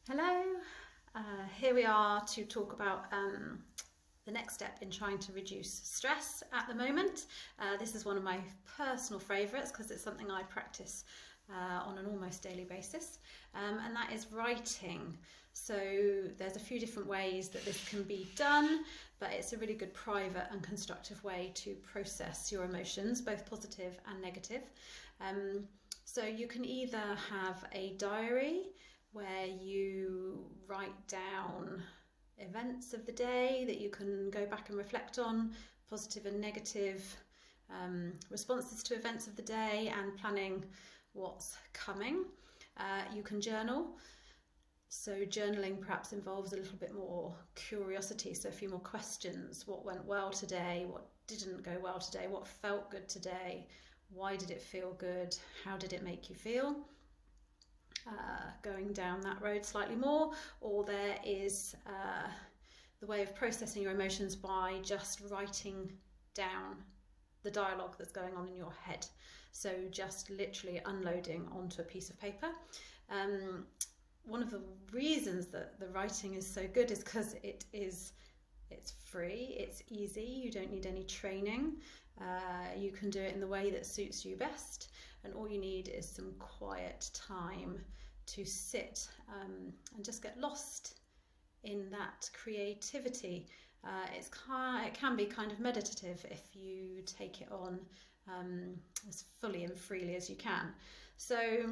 Hello, here we are to talk about the next step in trying to reduce stress at the moment. This is one of my personal favourites because it's something I practice on an almost daily basis, and that is writing. So there's a few different ways that this can be done, but it's a really good private and constructive way to process your emotions, both positive and negative. So you can either have a diary where you write down events of the day that you can go back and reflect on, positive and negative responses to events of the day, and planning what's coming. You can journal. So journaling perhaps involves a little bit more curiosity, so a few more questions. What went well today? What didn't go well today? What felt good today? Why did it feel good? How did it make you feel? Going down that road slightly more, or there is the way of processing your emotions by just writing down the dialogue that's going on in your head. So just literally unloading onto a piece of paper. One of the reasons that the writing is so good is because it's free, it's easy, you don't need any training. You can do it in the way that suits you best, and all you need is some quiet time to sit and just get lost in that creativity. It can be kind of meditative if you take it on as fully and freely as you can. So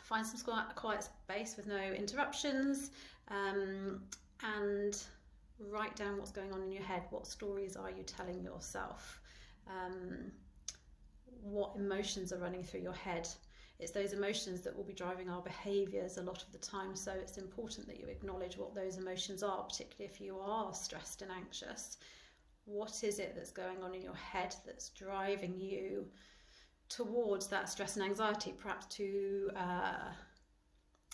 find some quiet space with no interruptions, and write down what's going on in your head. What stories are you telling yourself? What emotions are running through your head? It's those emotions that will be driving our behaviours a lot of the time, so it's important that you acknowledge what those emotions are, particularly if you are stressed and anxious. What is it that's going on in your head that's driving you towards that stress and anxiety, perhaps to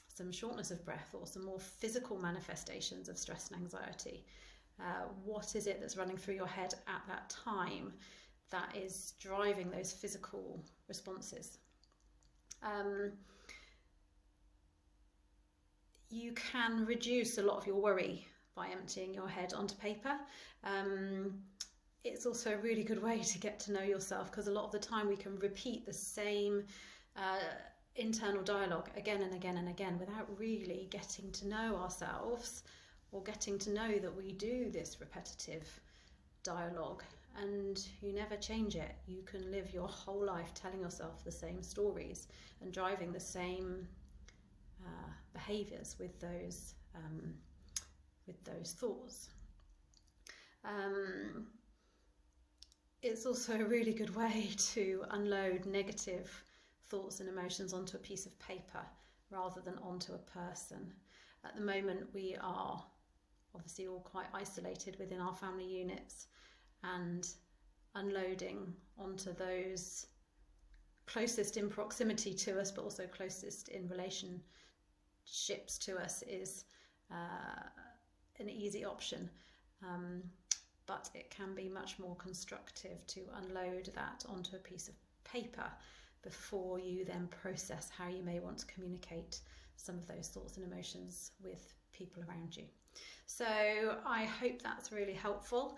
some shortness of breath or some more physical manifestations of stress and anxiety? What is it that's running through your head at that time that is driving those physical responses? You can reduce a lot of your worry by emptying your head onto paper. It's also a really good way to get to know yourself, because a lot of the time we can repeat the same internal dialogue again and again and again without really getting to know ourselves, or getting to know that we do this repetitive dialogue and you never change it. You can live your whole life telling yourself the same stories and driving the same behaviours with those thoughts. It's also a really good way to unload negative thoughts and emotions onto a piece of paper rather than onto a person. At the moment, we are obviously all quite isolated within our family units, and unloading onto those closest in proximity to us, but also closest in relationships to us, is an easy option. But it can be much more constructive to unload that onto a piece of paper before you then process how you may want to communicate some of those thoughts and emotions with people around you. So I hope that's really helpful.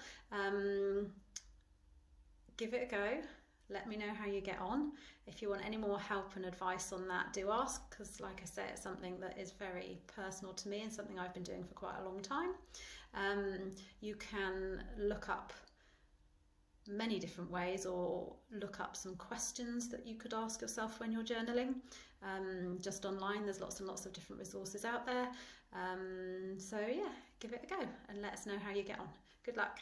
Give it a go. Let me know how you get on. If you want any more help and advice on that, do ask, because like I say, it's something that is very personal to me and something I've been doing for quite a long time. You can look up many different ways, or look up some questions that you could ask yourself when you're journaling. Just online, there's lots and lots of different resources out there. So yeah, give it a go and let us know how you get on. Good luck.